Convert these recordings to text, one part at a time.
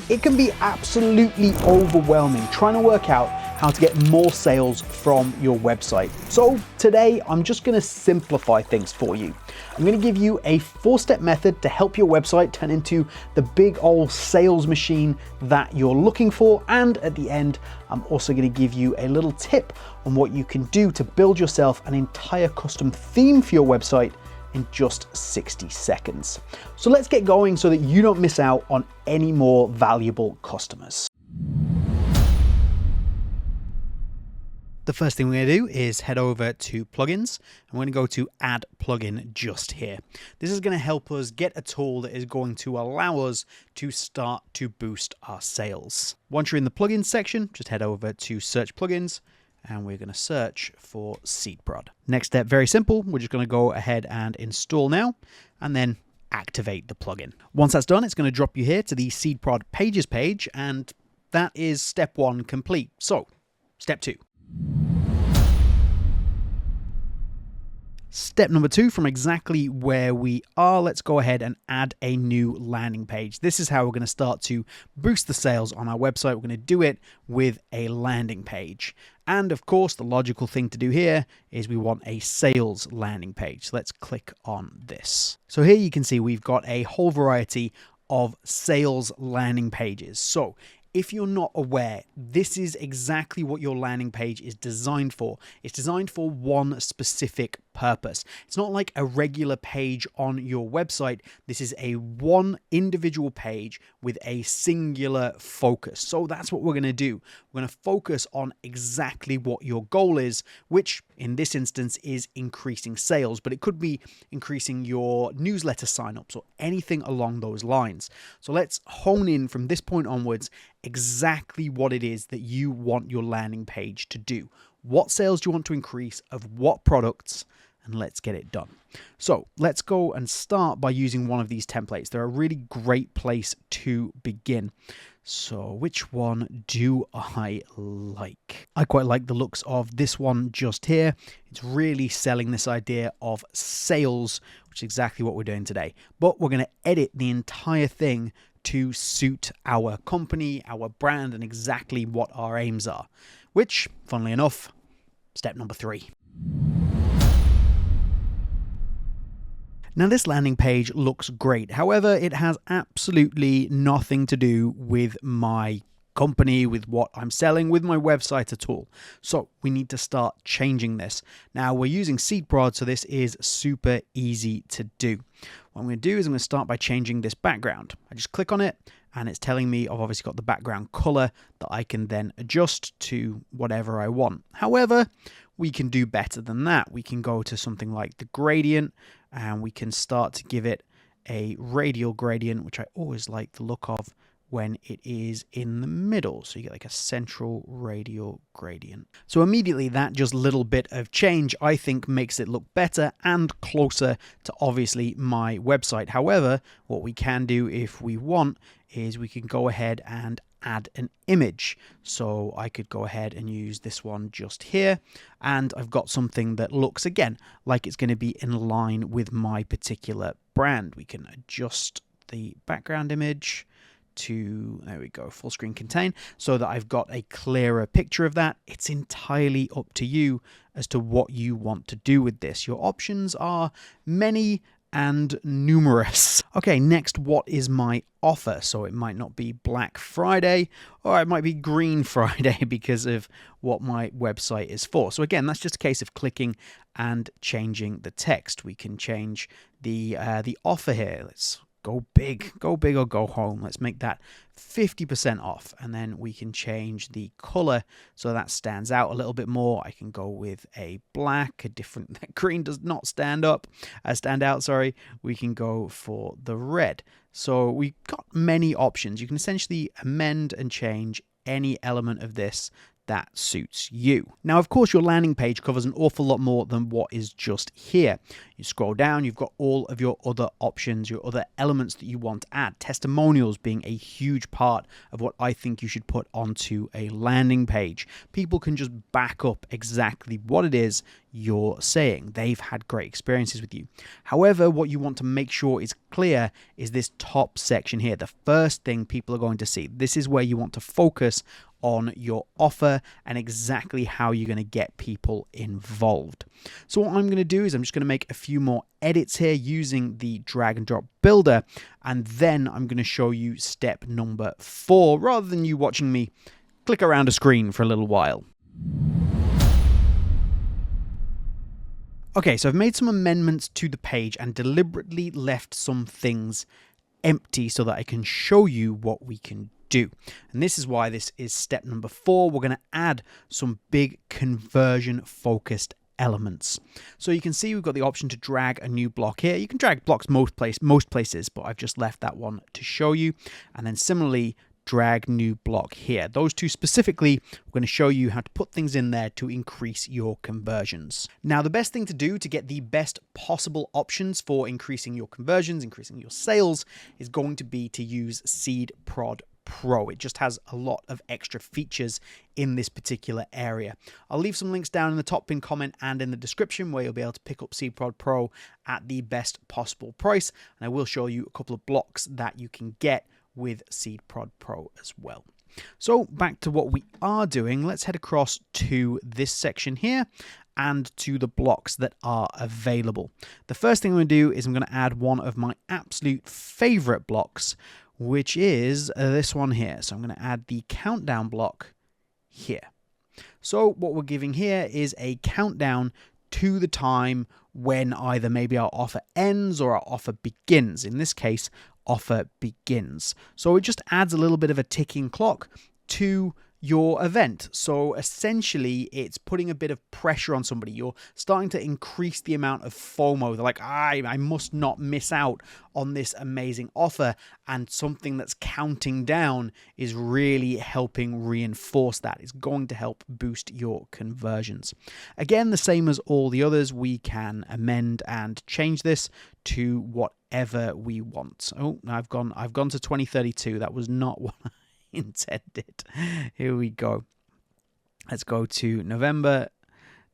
It can be absolutely overwhelming trying to work out how to get more sales from your website. So today I'm just going to simplify things for you. I'm going to give you a 4-step method to help your website turn into the big old sales machine that you're looking for. And at the end, I'm also going to give you a little tip on what you can do to build yourself an entire custom theme for your website in just 60 seconds. So let's get going so that you don't miss out on any more valuable customers. The first thing we're going to do is head over to plugins. I'm going to go to add plugin just here. This is going to help us get a tool that is going to allow us to start to boost our sales. Once you're in the plugins section, just head over to search plugins, and we're going to search for SeedProd. Next step, very simple. We're just going to go ahead and install now, and then activate the plugin. Once that's done, it's going to drop you here to the SeedProd pages page, and that is step 1 complete. So, step 2. Step number 2, from exactly where we are, let's go ahead and add a new landing page. This is how we're going to start to boost the sales on our website. We're going to do it with a landing page. And of course, the logical thing to do here is we want a sales landing page. So let's click on this. So here you can see we've got a whole variety of sales landing pages. So if you're not aware, this is exactly what your landing page is designed for. It's designed for one specific purpose. It's not like a regular page on your website. This is a one individual page with a singular focus. So that's what we're going to do. We're going to focus on exactly what your goal is, which in this instance is increasing sales, but it could be increasing your newsletter signups or anything along those lines. So let's hone in from this point onwards exactly what it is that you want your landing page to do. What sales do you want to increase of what products? And let's get it done. So let's go and start by using one of these templates. They're a really great place to begin. So which one do I like? I quite like the looks of this one just here. It's really selling this idea of sales, which is exactly what we're doing today. But we're going to edit the entire thing to suit our company, our brand, and exactly what our aims are, which, funnily enough, step number 3. Now this landing page looks great. However, it has absolutely nothing to do with my company, with what I'm selling, with my website at all. So we need to start changing this. Now we're using SeedProd, so this is super easy to do. What I'm going to do is I'm going to start by changing this background. I just click on it and it's telling me I've obviously got the background color that I can then adjust to whatever I want. However, we can do better than that. We can go to something like the gradient and we can start to give it a radial gradient, which I always like the look of when it is in the middle. So you get like a central radial gradient. So immediately that just little bit of change, I think, makes it look better and closer to obviously my website. However, what we can do if we want is we can go ahead and add an image. So I could go ahead and use this one just here. And I've got something that looks, again, like it's going to be in line with my particular brand. We can adjust the background image to, there we go, full screen contain, so that I've got a clearer picture of that. It's entirely up to you as to what you want to do with this. Your options are many and numerous. Okay, next, what is my offer? So it might not be Black Friday, or it might be Green Friday because of what my website is for. So again, that's just a case of clicking and changing the text. We can change the offer here. Let's go big or go home. Let's make that 50% off. And then we can change the color so that stands out a little bit more. I can go with a black, that green does not stand out, sorry. We can go for the red. So we've got many options. You can essentially amend and change any element of this that suits you. Now, of course, your landing page covers an awful lot more than what is just here. You scroll down, you've got all of your other options, your other elements that you want to add. Testimonials being a huge part of what I think you should put onto a landing page. People can just back up exactly what it is you're saying. They've had great experiences with you. However, what you want to make sure is clear is this top section here. The first thing people are going to see. This is where you want to focus on your offer and exactly how you're going to get people involved. So what I'm going to do is I'm just going to make a few more edits here using the drag and drop builder, and then I'm going to show you step number 4 rather than you watching me click around a screen for a little while. Okay, so I've made some amendments to the page and deliberately left some things empty so that I can show you what we can do. And this is why this is step number 4. We're going to add some big conversion focused elements. So you can see we've got the option to drag a new block here. You can drag blocks most places, but I've just left that one to show you. And then similarly, drag new block here. Those two specifically, we're going to show you how to put things in there to increase your conversions. Now, the best thing to do to get the best possible options for increasing your conversions, increasing your sales, is going to be to use SeedProd Pro. It just has a lot of extra features in this particular area. I'll leave some links down in the top pinned comment and in the description where you'll be able to pick up SeedProd Pro at the best possible price. And I will show you a couple of blocks that you can get with SeedProd Pro as well. So back to what we are doing, let's head across to this section here and to the blocks that are available. The first thing I'm going to do is I'm going to add one of my absolute favorite blocks, which is this one here. So I'm going to add the countdown block here. So what we're giving here is a countdown to the time when either maybe our offer ends or our offer begins. In this case, offer begins. So it just adds a little bit of a ticking clock to your event. So essentially, it's putting a bit of pressure on somebody. You're starting to increase the amount of FOMO. They're like, I must not miss out on this amazing offer. And something that's counting down is really helping reinforce that. It's going to help boost your conversions. Again, the same as all the others, we can amend and change this to whatever we want. Oh, I've gone to 2032. That was not what I intended. Here we go. Let's go to November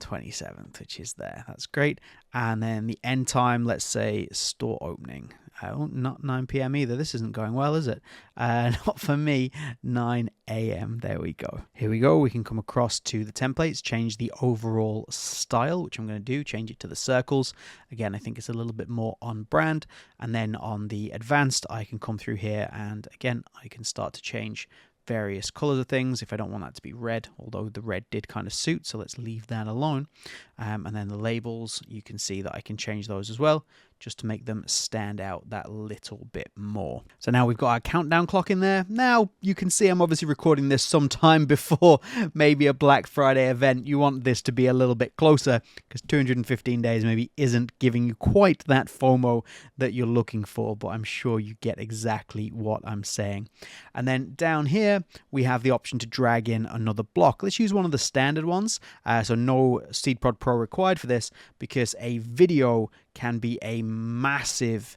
27th, which is there. That's great. And then the end time, let's say store opening. Oh, not 9 p.m. either. This isn't going well, is it? Not for me. 9 a.m. There we go. Here we go. We can come across to the templates, change the overall style, which I'm going to do, change it to the circles. Again, I think it's a little bit more on brand. And then on the advanced, I can come through here and again, I can start to change various colors of things if I don't want that to be red, although the red did kind of suit, so let's leave that alone. And then the labels, you can see that I can change those as well, just to make them stand out that little bit more. So now we've got our countdown clock in there. Now you can see I'm obviously recording this sometime before maybe a Black Friday event. You want this to be a little bit closer because 215 days maybe isn't giving you quite that FOMO that you're looking for, but I'm sure you get exactly what I'm saying. And then down here, we have the option to drag in another block. Let's use one of the standard ones. So no SeedProd Pro required for this because a video can be a massive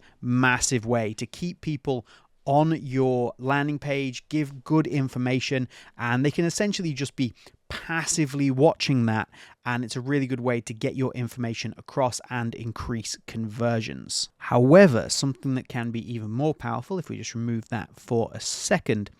way to keep people on your landing page, give good information, and they can essentially just be passively watching that, and it's a really good way to get your information across and increase conversions. However, something that can be even more powerful, if we just remove that for a second,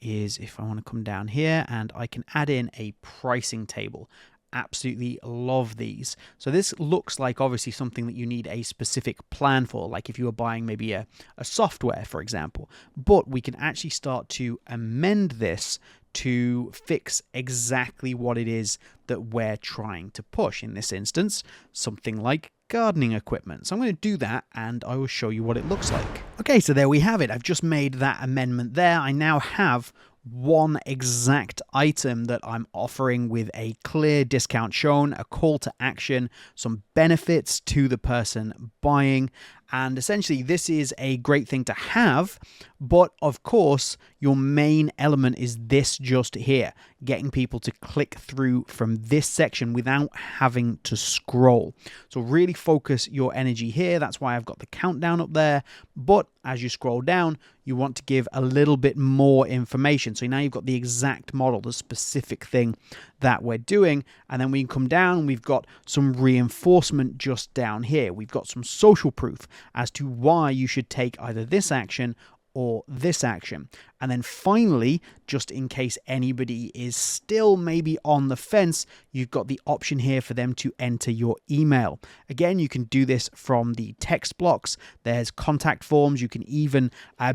is if I want to come down here and I can add in a pricing table. Absolutely love these. So this looks like obviously something that you need a specific plan for, like if you were buying maybe a software, for example. But we can actually start to amend this to fix exactly what it is that we're trying to push. In this instance, something like gardening equipment. So I'm going to do that and I will show you what it looks like. Okay, so there we have it. I've just made that amendment there. I now have one exact item that I'm offering with a clear discount shown, a call to action, some benefits to the person buying. And essentially, this is a great thing to have But of course, your main element is this just here, getting people to click through from this section without having to scroll. So really focus your energy here. That's why I've got the countdown up there. But as you scroll down, you want to give a little bit more information. So now you've got the exact model, the specific thing that we're doing. And then we can come down and we've got some reinforcement just down here. We've got some social proof as to why you should take either this action or this action. And then finally, just in case anybody is still maybe on the fence, you've got the option here for them to enter your email. Again, you can do this from the text blocks. There's contact forms. You can even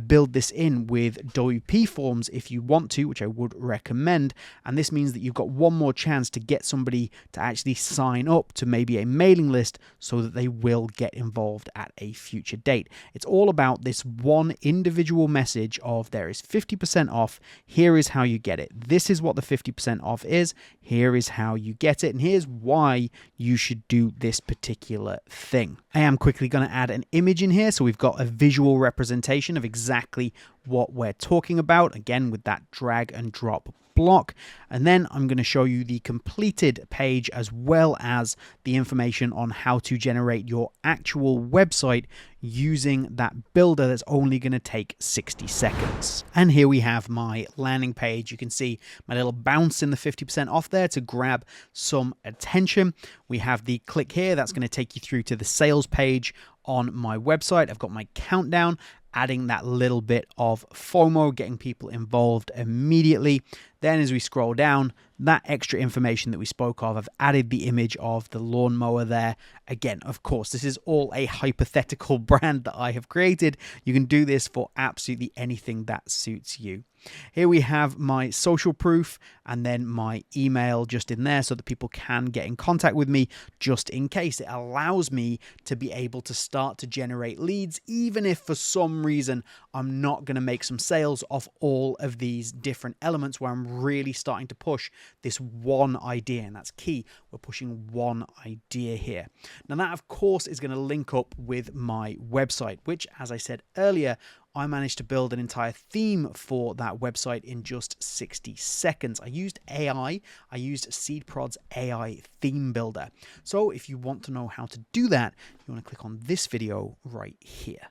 build this in with WP forms if you want to, which I would recommend. And this means that you've got one more chance to get somebody to actually sign up to maybe a mailing list so that they will get involved at a future date. It's all about this one individual message of there is 50% off. Here is how you get it. This is what the 50% off is. Here is how you get it. And here's why you should do this particular thing. I am quickly going to add an image in here. So we've got a visual representation of exactly what we're talking about. Again, with that drag and drop block. And then I'm going to show you the completed page as well as the information on how to generate your actual website using that builder that's only going to take 60 seconds. And here we have my landing page. You can see my little bounce in the 50% off there to grab some attention. We have the click here. That's going to take you through to the sales page on my website. I've got my countdown, adding that little bit of FOMO, getting people involved immediately. Then as we scroll down, that extra information that we spoke of, I've added the image of the lawnmower there. Again, of course, this is all a hypothetical brand that I have created. You can do this for absolutely anything that suits you. Here we have my social proof and then my email just in there so that people can get in contact with me just in case. It allows me to be able to start to generate leads, even if for some reason I'm not going to make some sales off all of these different elements where I'm really starting to push this one idea. And that's key. We're pushing one idea here. Now that, of course, is going to link up with my website, which, as I said earlier, I managed to build an entire theme for that website in just 60 seconds. I used AI. I used SeedProd's AI theme builder. So if you want to know how to do that, you want to click on this video right here.